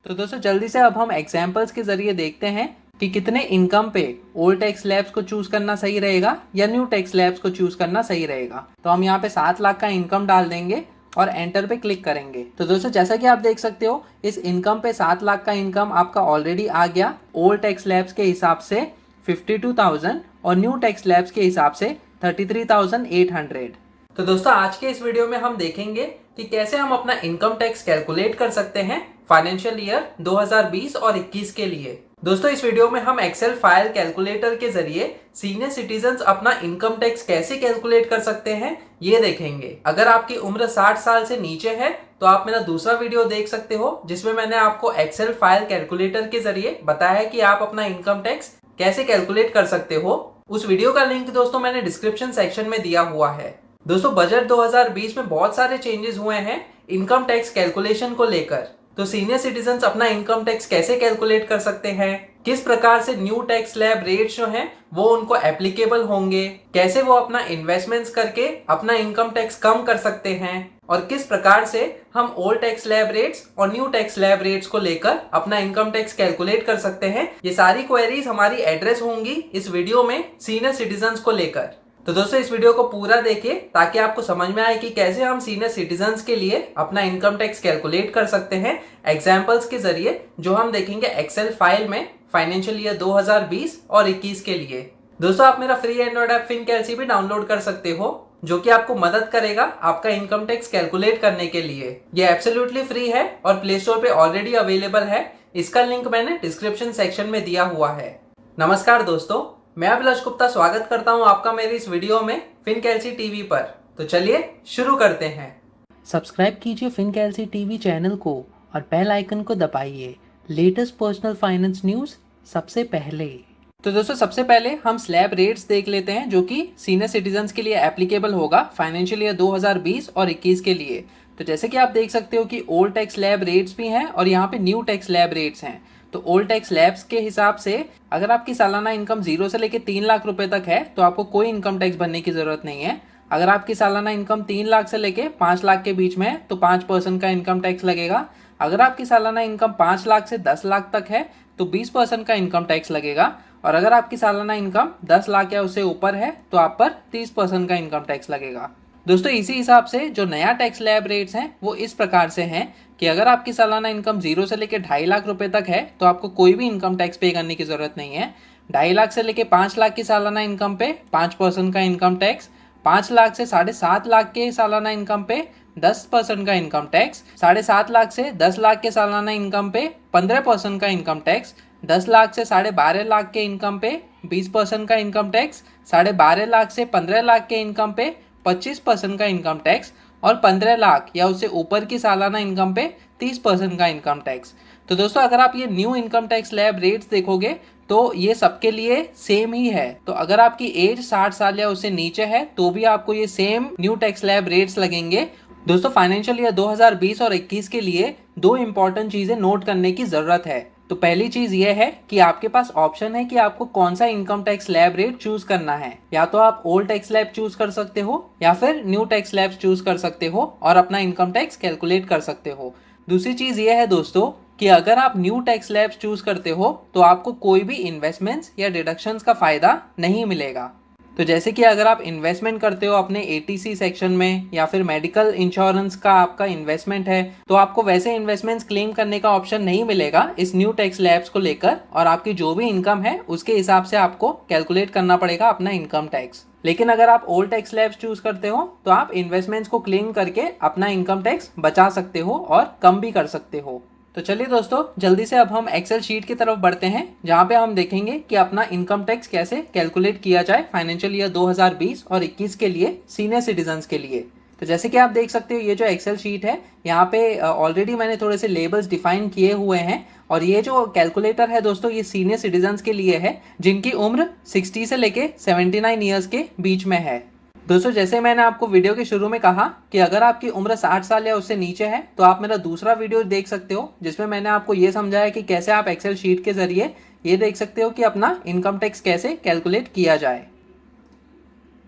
तो दोस्तों जल्दी से अब हम एग्जाम्पल्स के जरिए देखते हैं कि कितने इनकम पे ओल्ड टैक्स स्लैब्स को चूज करना सही रहेगा या न्यू टैक्स स्लैब्स को चूज करना सही रहेगा। तो हम यहाँ पे 7 लाख का इनकम डाल देंगे और एंटर पे क्लिक करेंगे। तो दोस्तों जैसा कि आप देख सकते हो इस इनकम पे 7 लाख का इनकम आपका ऑलरेडी आ गया ओल्ड टैक्स स्लैब्स के हिसाब से 52,000 और न्यू टैक्स स्लैब्स के हिसाब से 33,800। तो दोस्तों आज के इस वीडियो में हम देखेंगे कि कैसे हम अपना इनकम टैक्स कैलकुलेट कर सकते हैं फाइनेंशियल ईयर 2020 और 21 के लिए। दोस्तों इस वीडियो में हम एक्सेल फाइल कैलकुलेटर के जरिए सीनियर सिटीजन्स अपना इनकम टैक्स कैसे कैलकुलेट कर सकते हैं ये देखेंगे। अगर आपकी उम्र 60 साल से नीचे है तो आप मेरा दूसरा वीडियो देख सकते हो जिसमें मैंने आपको एक्सेल फाइल कैलकुलेटर के जरिए बताया है कि आप अपना इनकम टैक्स कैसे कैलकुलेट कर सकते हो। उस वीडियो का लिंक दोस्तों मैंने डिस्क्रिप्शन सेक्शन में दिया हुआ है। दोस्तों बजट 2020 में बहुत सारे चेंजेस हुए हैं इनकम टैक्स कैलकुलेशन को लेकर। तो सीनियर सिटीजन्स अपना इनकम टैक्स कैसे कैलकुलेट कर सकते हैं, किस प्रकार से न्यू टैक्स स्लैब रेट्स जो हैं वो उनको एप्लीकेबल होंगे, कैसे वो अपना इन्वेस्टमेंट्स करके अपना इनकम टैक्स कम कर सकते हैं और किस प्रकार से हम ओल्ड टैक्स स्लैब रेट्स और न्यू टैक्स स्लैब रेट्स को लेकर अपना इनकम टैक्स कैलकुलेट कर सकते हैं। ये सारी क्वेरीज हमारी एड्रेस होंगी इस वीडियो में सीनियर सिटीजन्स को लेकर। तो दोस्तों इस वीडियो को पूरा देखिए ताकि आपको समझ में आए कि कैसे हम सीनियर सिटीजन्स के लिए अपना इनकम टैक्स कैलकुलेट कर सकते हैं एग्जाम्पल्स के जरिए जो हम देखेंगे एक्सेल फाइल में फाइनेंशियल ईयर 2020 और 21 के लिए। दोस्तों आप मेरा फ्री एंड्रॉइड ऐप फिनकैलसी भी डाउनलोड कर सकते हो जो कि आपको मदद करेगा आपका इनकम टैक्स कैलकुलेट करने के लिए। ये एब्सोल्युटली फ्री है और प्ले स्टोर पे ऑलरेडी अवेलेबल है। इसका लिंक मैंने डिस्क्रिप्शन सेक्शन में दिया हुआ है। नमस्कार दोस्तों, मैं अभिलाष गुप्ता स्वागत करता हूं आपका मेरी इस वीडियो में फिनकैलसी टीवी पर। तो चलिए शुरू करते हैं। सब्सक्राइब कीजिए फिनकैलसी टीवी चैनल को और बेल आइकन को दबाइए लेटेस्ट पर्सनल फाइनेंस न्यूज़ सबसे पहले। तो दोस्तों सबसे पहले हम स्लैब रेट्स देख लेते हैं जो कि सीनियर सिटीजन्स के लिए एप्लीकेबल होगा फाइनेंशियल ईयर 2020 और 21 के लिए। तो जैसे कि आप देख सकते हो कि ओल्ड टैक्स स्लैब रेट्स भी हैं और यहाँ पे न्यू टैक्स स्लैब रेट्स हैं। तो ओल्ड टैक्स स्लैब्स के हिसाब से अगर आपकी सालाना इनकम 0 से लेकर 3 लाख रुपए तक है तो आपको कोई इनकम टैक्स भरने की जरूरत नहीं है। अगर आपकी सालाना इनकम 3 लाख से लेके 5 लाख के बीच में है तो 5% का इनकम टैक्स लगेगा। अगर आपकी सालाना इनकम 5 लाख से 10 लाख तक है तो 20% का इनकम टैक्स लगेगा। और अगर आपकी सालाना इनकम 10 लाख या उससे ऊपर है तो आप पर 30% का इनकम टैक्स लगेगा। दोस्तों इसी हिसाब से जो नया टैक्स स्लैब रेट्स हैं वो इस प्रकार से हैं कि अगर आपकी सालाना इनकम 0 से लेकर 2.5 लाख रुपए तक है तो आपको कोई भी इनकम टैक्स पे करने की जरूरत नहीं है। 2.5 लाख से लेकर 5 लाख की सालाना इनकम पे 5% का इनकम टैक्स, 5 लाख से 7.5 लाख के सालाना इनकम पे 10% का इनकम टैक्स, 7.5 लाख से 10 लाख के सालाना इनकम पे 15% का इनकम टैक्स, 10 लाख से 12.5 लाख के इनकम पे 20% का इनकम टैक्स, 12.5 लाख से 15 लाख के इनकम पे 25% का इनकम टैक्स और 15 लाख या उससे ऊपर की सालाना इनकम पे 30% का इनकम टैक्स। तो दोस्तों अगर आप ये new income tax slab rates देखोगे तो ये सबके लिए सेम ही है। तो अगर आपकी एज 60 साल या उससे नीचे है तो भी आपको ये same new tax slab rates लगेंगे। दोस्तों फाइनेंशियल ईयर 2020 और 21 के लिए 2 इंपॉर्टेंट चीजें नोट करने की जरूरत है। तो पहली चीज ये है कि आपके पास ऑप्शन है कि आपको कौन सा income tax slab rate choose करना है। या तो आप ओल्ड टैक्स स्लैब चूज कर सकते हो या फिर न्यू टैक्स स्लैब चूज कर सकते हो और अपना इनकम टैक्स कैलकुलेट कर सकते हो। दूसरी चीज ये है दोस्तों कि अगर आप न्यू टैक्स स्लैब चूज करते हो तो आपको कोई भी इन्वेस्टमेंट्स या डिडक्शंस का फायदा नहीं मिलेगा। तो जैसे कि अगर आप इन्वेस्टमेंट करते हो अपने एटीसी सेक्शन में या फिर मेडिकल इंश्योरेंस का आपका इन्वेस्टमेंट है तो आपको वैसे इन्वेस्टमेंट्स क्लेम करने का ऑप्शन नहीं मिलेगा इस न्यू टैक्स स्लैब्स को लेकर और आपकी जो भी इनकम है उसके हिसाब से आपको कैलकुलेट करना पड़ेगा अपना इनकम टैक्स। लेकिन अगर आप ओल्ड टैक्स स्लैब्स चूज करते हो तो आप इन्वेस्टमेंट्स को क्लेम करके अपना इनकम टैक्स बचा सकते हो और कम भी कर सकते हो। तो चलिए दोस्तों जल्दी से अब हम एक्सेल शीट की तरफ बढ़ते हैं जहां पे हम देखेंगे कि अपना इनकम टैक्स कैसे कैलकुलेट किया जाए फाइनेंशियल ईयर 2020 और 21 के लिए सीनियर सिटीजन्स के लिए। तो जैसे कि आप देख सकते हो ये जो एक्सेल शीट है यहाँ पे ऑलरेडी मैंने थोड़े से लेबल्स डिफाइन किए हुए हैं और ये जो कैलकुलेटर है दोस्तों ये सीनियर सिटीजन्स के लिए है जिनकी उम्र 60 से लेके 79 ईयर्स के बीच में है। दोस्तों जैसे मैंने आपको वीडियो के शुरू में कहा कि अगर आपकी उम्र 60 साल या उससे नीचे है तो आप मेरा दूसरा वीडियो देख सकते हो जिसमें मैंने आपको ये समझाया कि कैसे आप एक्सेल शीट के जरिए ये देख सकते हो कि अपना इनकम टैक्स कैसे कैलकुलेट किया जाए।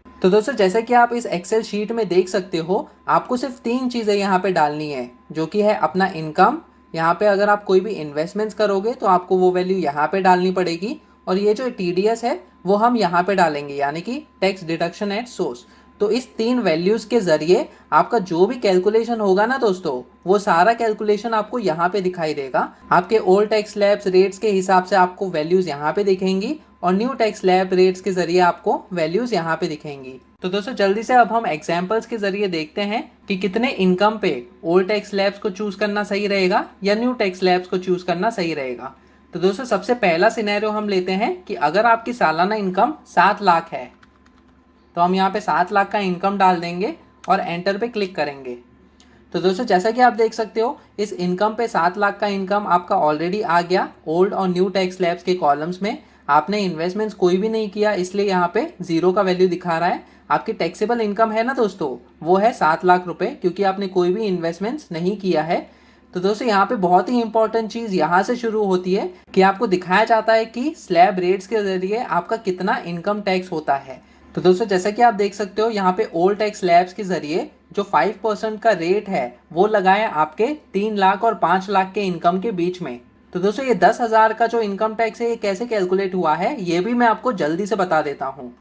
तो दोस्तों जैसे कि आप इस एक्सेल शीट में देख सकते हो आपको सिर्फ 3 चीज़ें यहाँ पे डालनी है जो कि है अपना इनकम, यहाँ पे अगर आप कोई भी इन्वेस्टमेंट्स करोगे तो आपको वो वैल्यू यहाँ पे डालनी पड़ेगी, और ये जो TDS है वो हम यहाँ पे डालेंगे, यानी कि टैक्स डिडक्शन एट सोर्स। तो इस 3 वैल्यूज़ के ज़रिए आपका जो भी कैलकुलेशन होगा ना दोस्तों, वो सारा कैलकुलेशन आपको यहाँ पे दिखाई देगा। आपके ओल्ड टैक्स स्लैब्स रेट्स के हिसाब से आपको वैल्यूज़ यहाँ पे दिखेंगी, और न्यू टैक्स स्लैब रेट्स के ज़रिए आपको वैल्यूज़ यहाँ पे दिखेंगी। तो दोस्तों जल्दी से अब हम एग्जाम्पल्स के ज़रिए देखते हैं कि कितने इनकम पे ओल्ड टैक्स स्लैब्स को चूज़ करना सही रहेगा या न्यू टैक्स स्लैब्स को चूज़ करना सही रहेगा। तो दोस्तों सबसे पहला सिनेरियो हम लेते हैं कि अगर आपकी सालाना इनकम 7 लाख है, तो हम यहाँ पे 7 लाख का इनकम डाल देंगे और एंटर पे क्लिक करेंगे। तो दोस्तों जैसा कि आप देख सकते हो, इस इनकम पे 7 लाख का इनकम आपका ऑलरेडी आ गया ओल्ड और न्यू टैक्स स्लैब्स के कॉलम्स में। आपने इन्वेस्टमेंट्स कोई भी नहीं किया, इसलिए यहाँ पे 0 का वैल्यू दिखा रहा है। आपकी टैक्सेबल इनकम है ना दोस्तों, वो है 7 लाख रुपए, क्योंकि आपने कोई भी इन्वेस्टमेंट्स नहीं किया है। तो दोस्तों यहाँ पे बहुत ही इंपॉर्टेंट चीज़ यहाँ से शुरू होती है कि आपको दिखाया जाता है कि स्लैब रेट्स के जरिए आपका कितना इनकम टैक्स होता है। तो दोस्तों जैसा कि आप देख सकते हो, यहाँ पे ओल्ड टैक्स स्लैब्स के जरिए जो 5% का रेट है वो लगाया आपके 3 लाख और 5 लाख के इनकम के बीच में। तो दोस्तों ये 10,000 का जो इनकम टैक्स है ये कैसे कैलकुलेट हुआ है, ये भी मैं आपको जल्दी से बता देता हूँ।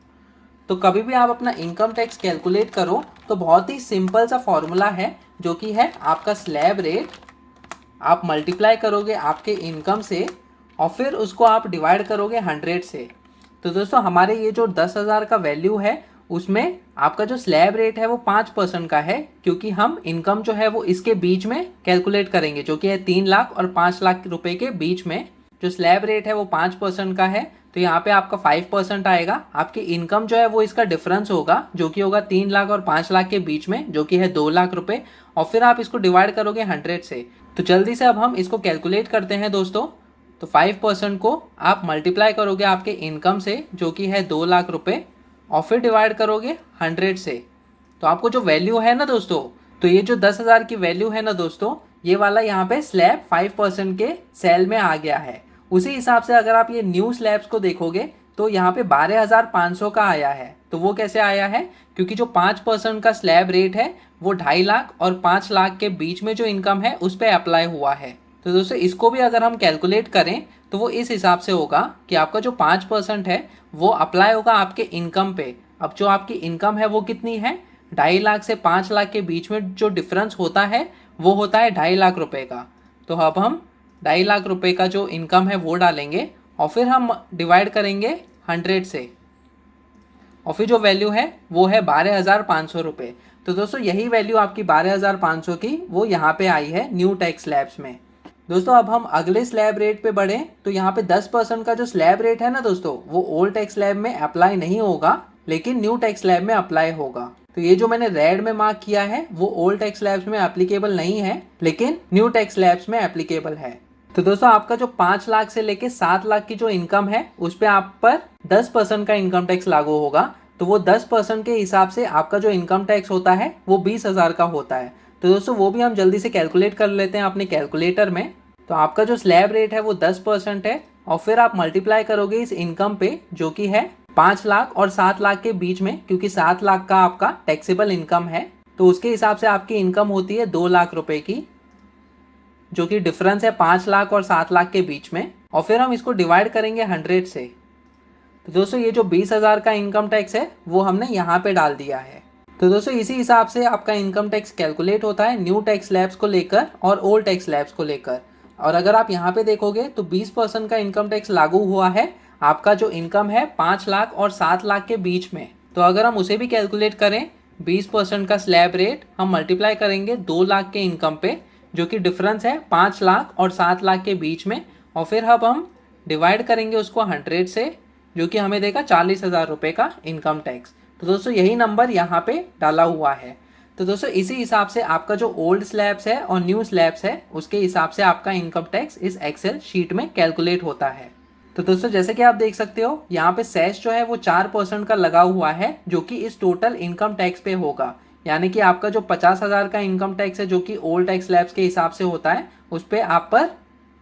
तो कभी भी आप अपना इनकम टैक्स कैलकुलेट करो तो बहुत ही सिंपल सा फॉर्मूला है, जो कि है आपका स्लैब रेट आप मल्टीप्लाई करोगे आपके इनकम से, और फिर उसको आप डिवाइड करोगे 100 से। तो दोस्तों हमारे ये जो 10,000 का वैल्यू है उसमें आपका जो स्लैब रेट है वो 5% का है, क्योंकि हम इनकम जो है वो इसके बीच में कैलकुलेट करेंगे, जो कि है 3 लाख और 5 लाख रुपए के बीच में। जो स्लैब रेट है वो 5% का है, तो यहाँ पे आपका 5% आएगा। आपकी इनकम जो है वो इसका डिफरेंस होगा, जो कि होगा 3 लाख और 5 लाख के बीच में, जो कि है 2 लाख रुपए, और फिर आप इसको डिवाइड करोगे 100 से। तो जल्दी से अब हम इसको कैलकुलेट करते हैं दोस्तों। तो 5% को आप मल्टीप्लाई करोगे आपके इनकम से, जो कि है 2 लाख रुपए, और फिर डिवाइड करोगे 100 से। तो आपको जो वैल्यू है ना दोस्तों, तो ये जो 10,000 की वैल्यू है ना दोस्तों, ये वाला यहाँ पे स्लैब 5% के सेल में आ गया है। उसी हिसाब से अगर आप ये न्यू स्लैब्स को देखोगे तो यहाँ पे 12,500 का आया है। तो वो कैसे आया है, क्योंकि जो 5% का स्लैब रेट है वो 2.5 लाख और 5 लाख के बीच में जो इनकम है उस पर अप्लाई हुआ है। तो दोस्तों इसको भी अगर हम कैलकुलेट करें तो वो इस हिसाब से होगा कि आपका जो 5% है वो अप्लाई होगा आपके इनकम पे। अब जो आपकी इनकम है वो कितनी है, 2.5 लाख से 5 लाख के बीच में जो डिफरेंस होता है वो होता है 2.5 लाख रुपए का। तो अब हम 2.5 लाख रुपए का जो इनकम है वो डालेंगे, और फिर हम डिवाइड करेंगे 100 से, और फिर जो वैल्यू है वो है 12,500 रुपये। तो दोस्तों यही वैल्यू आपकी 12,500 की वो यहाँ पे आई है न्यू टैक्स स्लैब्स में। दोस्तों अब हम अगले स्लैब रेट पे बढ़े, तो यहाँ पे 10% का जो स्लैब रेट है ना दोस्तों, वो ओल्ड टैक्स स्लैब में अप्लाई नहीं होगा, लेकिन न्यू टैक्स स्लैब में अप्लाई होगा। तो ये जो मैंने रेड में मार्क किया है वो ओल्ड टैक्स स्लैब्स में एप्लीकेबल नहीं है, लेकिन न्यू टैक्स स्लैब्स में एप्लीकेबल है। तो दोस्तों आपका जो 5 लाख से लेके 7 लाख की जो इनकम है उस पर आप पर 10% का इनकम टैक्स लागू होगा। तो वो 10% के हिसाब से आपका जो इनकम टैक्स होता है वो 20,000 का होता है। तो दोस्तों वो भी हम जल्दी से कैलकुलेट कर लेते हैं अपने कैलकुलेटर में। तो आपका जो स्लैब रेट है वो 10% है, और फिर आप मल्टीप्लाई करोगे इस इनकम पे, जो कि है 5 लाख और 7 लाख के बीच में, क्योंकि 7 लाख का आपका टैक्सेबल इनकम है। तो उसके हिसाब से आपकी इनकम होती है 2 लाख रुपए की, जो कि डिफरेंस है 5 लाख और 7 लाख के बीच में, और फिर हम इसको डिवाइड करेंगे 100 से। तो दोस्तों ये जो 20,000 का इनकम टैक्स है वो हमने यहाँ पे डाल दिया है। तो दोस्तों इसी हिसाब से आपका इनकम टैक्स कैलकुलेट होता है न्यू टैक्स स्लैब्स को लेकर और ओल्ड टैक्स स्लैब्स को लेकर। और अगर आप यहाँ पे देखोगे तो 20% का इनकम टैक्स लागू हुआ है आपका जो इनकम है 5 लाख और 7 लाख के बीच में। तो अगर हम उसे भी कैलकुलेट करें, 20% का स्लैब रेट हम मल्टीप्लाई करेंगे 2 लाख के इनकम पे, जो कि डिफरेंस है 5 लाख और 7 लाख के बीच में, और फिर अब हम डिवाइड करेंगे उसको 100 से, जो कि हमें देगा 40,000 रुपये का इनकम टैक्स। तो दोस्तों यही नंबर यहाँ पे डाला हुआ है। तो दोस्तों इसी हिसाब से आपका जो ओल्ड स्लैब्स है और न्यू स्लैब्स है उसके हिसाब से आपका इनकम टैक्स इस एक्सेल शीट में कैलकुलेट होता है। तो दोस्तों जैसे कि आप देख सकते हो यहाँ पे सेस जो है वो 4% का लगा हुआ है, जो कि इस टोटल इनकम टैक्स पे होगा। यानी कि आपका जो 50,000 का इनकम टैक्स है जो कि ओल्ड टैक्स स्लैब्स के हिसाब से होता है, उस पर आप पर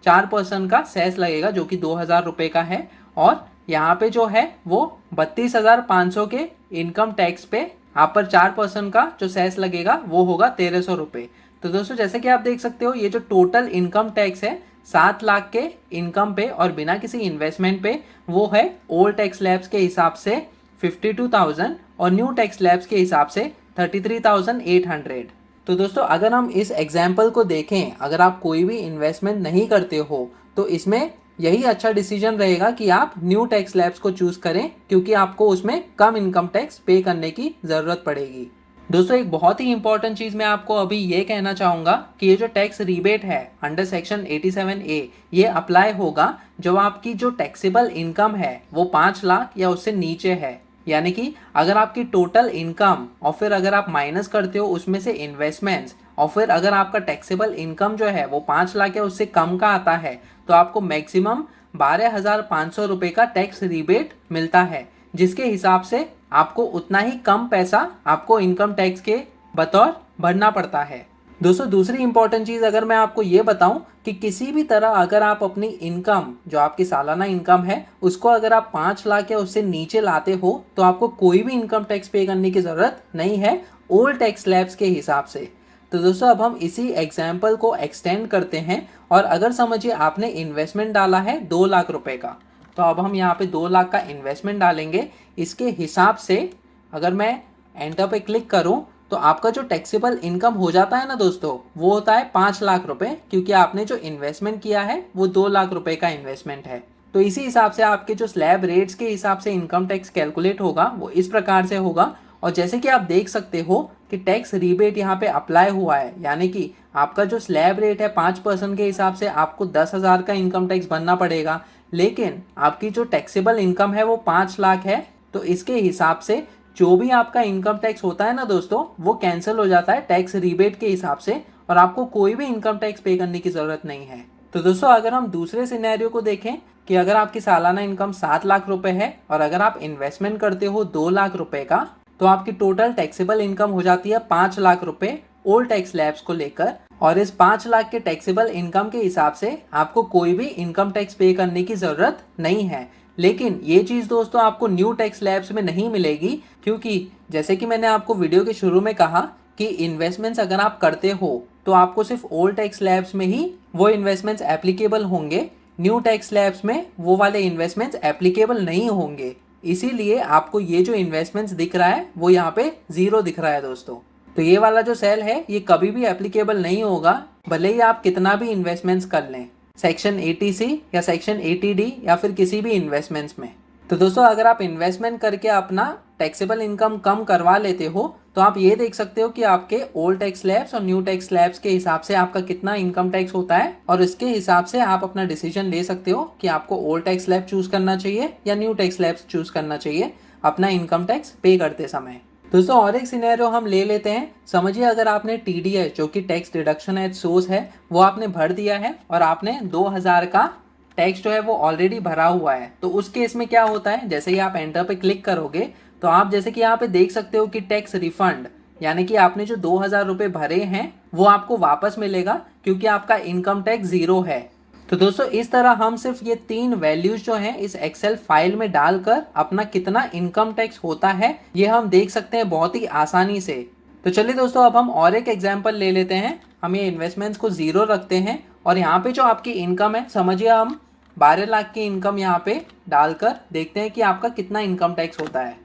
4% का सेस लगेगा, जो कि 2,000 रुपये का है। और यहाँ पे जो है वो 32,500 के इनकम टैक्स पे आप पर 4% का जो सेस लगेगा वो होगा 1,300 रुपये। तो दोस्तों जैसे कि आप देख सकते हो ये जो टोटल इनकम टैक्स है 7 लाख के इनकम पे और बिना किसी इन्वेस्टमेंट पे वो है ओल्ड टैक्स स्लैब्स के हिसाब से 52,000 और न्यू टैक्स स्लैब्स के हिसाब से 33,800। तो दोस्तों अगर हम इस एग्जाम्पल को देखें, अगर आप कोई भी इन्वेस्टमेंट नहीं करते हो तो इसमें यही अच्छा डिसीजन रहेगा कि आप न्यू टैक्स स्लैब्स को चूज करें, क्योंकि आपको उसमें कम इनकम टैक्स पे करने की जरूरत पड़ेगी। दोस्तों एक बहुत ही इंपॉर्टेंट चीज मैं आपको अभी ये कहना चाहूंगा कि ये जो टैक्स रिबेट है अंडर सेक्शन 87A ये अप्लाई होगा जब आपकी जो टैक्सेबल इनकम है वो 5 लाख या उससे नीचे है। यानी कि अगर आपकी टोटल इनकम और फिर अगर आप माइनस करते हो उसमें से इन्वेस्टमेंट्स और फिर अगर आपका टैक्सेबल इनकम जो है वो 5 लाख या उससे कम का आता है तो आपको मैक्सिमम 12,500 रुपये का टैक्स रिबेट मिलता है, जिसके हिसाब से आपको उतना ही कम पैसा आपको इनकम टैक्स के बतौर भरना पड़ता है। दोस्तों दूसरी इंपॉर्टेंट चीज अगर मैं आपको ये बताऊं कि किसी भी तरह अगर आप अपनी इनकम जो आपकी सालाना इनकम है उसको अगर आप 5 लाख या उससे नीचे लाते हो तो आपको कोई भी इनकम टैक्स पे करने की जरूरत नहीं है ओल्ड टैक्स स्लैब्स के हिसाब से। तो दोस्तों अब हम इसी एग्जाम्पल को एक्सटेंड करते हैं और अगर समझिए आपने इन्वेस्टमेंट डाला है 2 लाख रुपए का, तो अब हम यहाँ पे 2 लाख का इन्वेस्टमेंट डालेंगे। इसके हिसाब से अगर मैं एंटर पे क्लिक करूँ तो आपका जो टैक्सेबल इनकम हो जाता है ना दोस्तों वो होता है 5 लाख रुपए, क्योंकि आपने जो इन्वेस्टमेंट किया है वो 2 लाख रुपए का इन्वेस्टमेंट है। तो इसी हिसाब से आपके जो स्लैब रेट्स के हिसाब से इनकम टैक्स कैलकुलेट होगा वो इस प्रकार से होगा। और जैसे कि आप देख सकते हो कि टैक्स रिबेट यहाँ पे अप्लाई हुआ है, यानी कि आपका जो स्लैब रेट है 5% के हिसाब से आपको 10,000 का इनकम टैक्स भरना पड़ेगा, लेकिन आपकी जो टैक्सेबल इनकम है वो 5 लाख है। तो इसके हिसाब से जो भी आपका इनकम टैक्स होता है ना दोस्तों वो कैंसिल हो जाता है टैक्स रिबेट के हिसाब से और आपको कोई भी इनकम टैक्स पे करने की जरूरत नहीं है। तो दोस्तों अगर हम दूसरे सिनेरियो को देखें कि अगर आपकी सालाना इनकम 7 लाख रुपए है और अगर आप इन्वेस्टमेंट करते हो 2 लाख रुपए का, तो आपकी टोटल टैक्सेबल इनकम हो जाती है 5 लाख रुपए ओल्ड टैक्स स्लैब्स को लेकर। और इस 5 लाख के टैक्सेबल इनकम के हिसाब से आपको कोई भी इनकम टैक्स पे करने की जरूरत नहीं है। लेकिन ये चीज़ दोस्तों आपको न्यू टैक्स स्लैब्स में नहीं मिलेगी, क्योंकि जैसे कि मैंने आपको वीडियो के शुरू में कहा कि इन्वेस्टमेंट्स अगर आप करते हो तो आपको सिर्फ ओल्ड टैक्स स्लैब्स में ही वो इन्वेस्टमेंट्स एप्लीकेबल होंगे, न्यू टैक्स स्लैब्स में वो वाले इन्वेस्टमेंट्स एप्लीकेबल नहीं होंगे। इसीलिए आपको ये जो इन्वेस्टमेंट्स दिख रहा है वो यहाँ पे 0 दिख रहा है दोस्तों। तो ये वाला जो सेल है ये कभी भी एप्लीकेबल नहीं होगा, भले ही आप कितना भी इन्वेस्टमेंट्स कर लें सेक्शन 80C या सेक्शन 80D या फिर किसी भी इन्वेस्टमेंट्स में। तो दोस्तों अगर आप इन्वेस्टमेंट करके अपना टैक्सेबल इनकम कम करवा लेते हो तो आप ये देख सकते हो कि आपके ओल्ड टैक्स स्लैब्स और न्यू टैक्स स्लैब्स के हिसाब से आपका कितना इनकम टैक्स होता है, और इसके हिसाब से आप अपना डिसीजन ले सकते हो कि आपको ओल्ड टैक्स स्लैब चूज करना चाहिए या न्यू टैक्स स्लैब्स चूज करना चाहिए अपना इनकम टैक्स पे करते समय। दोस्तों और एक सिनेरियो हम ले लेते हैं। समझिए अगर आपने TDS जो कि टैक्स डिडक्शन एट सोर्स है वो आपने भर दिया है और आपने 2,000 का टैक्स जो है वो ऑलरेडी भरा हुआ है। तो उस केस में क्या होता है, जैसे ही आप एंटर पे क्लिक करोगे तो आप जैसे कि यहाँ पे देख सकते हो कि टैक्स रिफंड, यानी कि आपने जो 2,000 रुपये भरे हैं वो आपको वापस मिलेगा, क्योंकि आपका इनकम टैक्स 0 है। तो दोस्तों इस तरह हम सिर्फ ये 3 वैल्यूज जो हैं इस एक्सेल फाइल में डालकर अपना कितना इनकम टैक्स होता है ये हम देख सकते हैं बहुत ही आसानी से। तो चलिए दोस्तों अब हम और एक एग्जांपल ले लेते हैं। हम ये इन्वेस्टमेंट्स को 0 रखते हैं और यहाँ पे जो आपकी इनकम है, समझिए हम 12 लाख की इनकम यहाँ पे डालकर देखते हैं कि आपका कितना इनकम टैक्स होता है।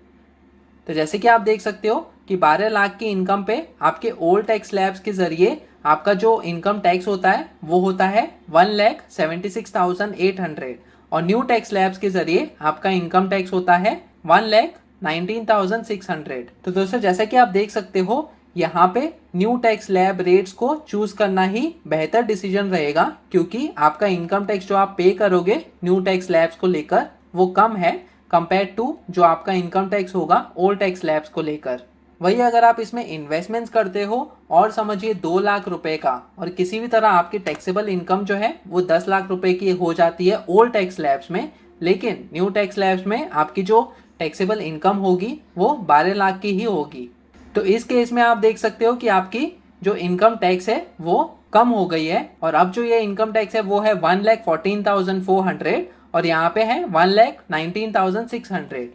तो जैसे कि आप देख सकते हो कि 12 लाख की इनकम पे आपके ओल्ड टैक्स स्लैब्स के जरिए आपका जो इनकम टैक्स होता है वो होता है 1,76,800 और न्यू टैक्स स्लैब्स के जरिए आपका इनकम टैक्स होता है 1,19,600। तो दोस्तों जैसा कि आप देख सकते हो यहाँ पे न्यू टैक्स स्लैब रेट्स को चूज करना ही बेहतर डिसीजन रहेगा, क्योंकि आपका इनकम टैक्स जो आप पे करोगे न्यू टैक्स स्लैब्स को लेकर वो कम है कंपेयर टू जो आपका इनकम टैक्स होगा ओल्ड टैक्स स्लैब्स को लेकर। वही अगर आप इसमें इन्वेस्टमेंट्स करते हो और समझिए 2 लाख रुपए का, और किसी भी तरह आपकी टैक्सेबल इनकम जो है वो 10 लाख रुपए की हो जाती है ओल्ड टैक्स स्लैब्स में, लेकिन न्यू टैक्स स्लैब्स में आपकी जो टैक्सेबल इनकम होगी वो 12 लाख की ही होगी। तो इस केस में आप देख सकते हो कि आपकी जो इनकम टैक्स है वो कम हो गई है, और अब जो ये इनकम टैक्स है वो है 1,14,400 और यहाँ पे है 1,19,600।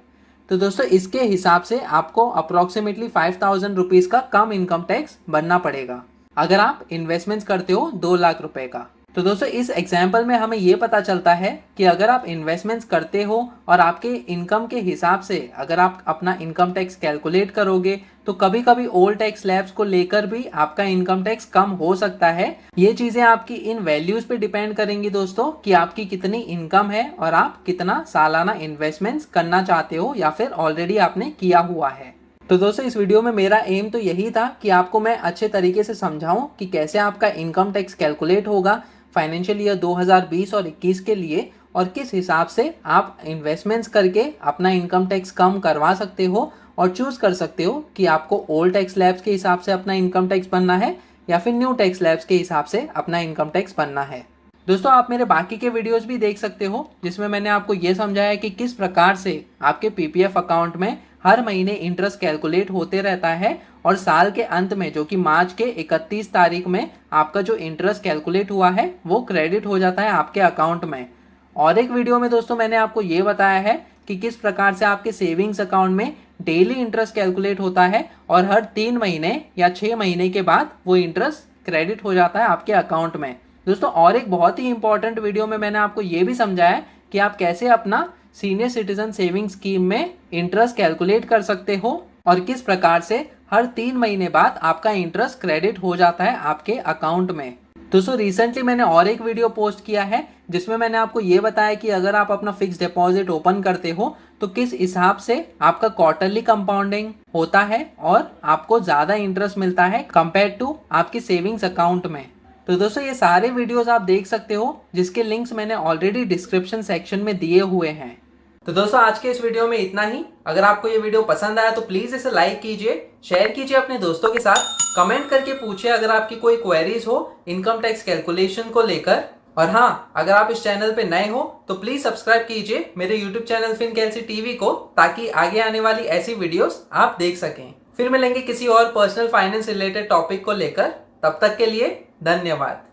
तो दोस्तों इसके हिसाब से आपको अप्रोक्सीमेटली 5,000 रुपीज़ का कम इनकम टैक्स भरना पड़ेगा। अगर आप इन्वेस्टमेंट्स करते हो 2 लाख रुपए का। तो दोस्तों इस एग्जाम्पल में हमें ये पता चलता है कि अगर आप इन्वेस्टमेंट्स करते हो और आपके इनकम के हिसाब से अगर आप अपना इनकम टैक्स कैलकुलेट करोगे तो कभी कभी ओल्ड टैक्स स्लैब्स को लेकर भी आपका इनकम टैक्स कम हो सकता है। ये चीजें आपकी इन वैल्यूज पे डिपेंड करेंगी दोस्तों कि आपकी कितनी इनकम है और आप कितना सालाना इन्वेस्टमेंट्स करना चाहते हो या फिर ऑलरेडी आपने किया हुआ है। तो दोस्तों इस वीडियो में मेरा एम तो यही था कि आपको मैं अच्छे तरीके से समझाऊं कि कैसे आपका इनकम टैक्स कैलकुलेट होगा फाइनेंशियल ईयर 2020 और 21 के लिए और किस हिसाब से आप इन्वेस्टमेंट्स करके अपना इनकम टैक्स कम करवा सकते हो और चूज कर सकते हो कि आपको ओल्ड टैक्स स्लैब्स के हिसाब से अपना इनकम टैक्स बनना है या फिर न्यू टैक्स स्लैब्स के हिसाब से अपना इनकम टैक्स बनना है। दोस्तों आप मेरे बाकी के वीडियोस भी देख सकते हो जिसमें मैंने आपको ये समझाया कि किस प्रकार से आपके पीपीएफ अकाउंट में हर महीने इंटरेस्ट कैलकुलेट होते रहता है और साल के अंत में जो कि मार्च के 31 तारीख में आपका जो इंटरेस्ट कैलकुलेट हुआ है वो क्रेडिट हो जाता है आपके अकाउंट में। और एक वीडियो में दोस्तों मैंने आपको ये बताया है कि किस प्रकार से आपके सेविंग्स अकाउंट में डेली इंटरेस्ट कैलकुलेट होता है और हर 3 महीने या 6 महीने के बाद वो इंटरेस्ट क्रेडिट हो जाता है आपके अकाउंट में। दोस्तों और एक बहुत ही इंपॉर्टेंट वीडियो में मैंने आपको ये भी समझाया कि आप कैसे अपना सीनियर सिटीजन सेविंग स्कीम में इंटरेस्ट कैलकुलेट कर सकते हो और किस प्रकार से हर 3 महीने बाद आपका इंटरेस्ट क्रेडिट हो जाता है आपके अकाउंट में। दोस्तों रिसेंटली मैंने और एक वीडियो पोस्ट किया है जिसमें मैंने आपको ये बताया कि अगर आप अपना फिक्स डिपॉजिट ओपन करते हो तो किस हिसाब से आपका क्वार्टरली कंपाउंडिंग होता है और आपको ज्यादा इंटरेस्ट मिलता है कंपेयर टू आपके सेविंग्स अकाउंट में। तो दोस्तों ये सारे वीडियोस आप देख सकते हो जिसके लिंक्स मैंने ऑलरेडी डिस्क्रिप्शन सेक्शन में दिए हुए हैं। तो दोस्तों आज के इस वीडियो में इतना ही। अगर आपको ये वीडियो पसंद आया तो प्लीज इसे लाइक कीजिए, शेयर कीजिए अपने दोस्तों के साथ, कमेंट करके पूछिए अगर आपकी कोई क्वेरीज हो इनकम टैक्स कैलकुलेशन को लेकर। और हाँ, अगर आप इस चैनल पे नए हो तो प्लीज सब्सक्राइब कीजिए मेरे यूट्यूब चैनल फिनकैलसी टीवी को ताकि आगे आने वाली ऐसी वीडियोस आप देख सकें। फिर मिलेंगे किसी और पर्सनल फाइनेंस रिलेटेड टॉपिक को लेकर, तब तक के लिए धन्यवाद।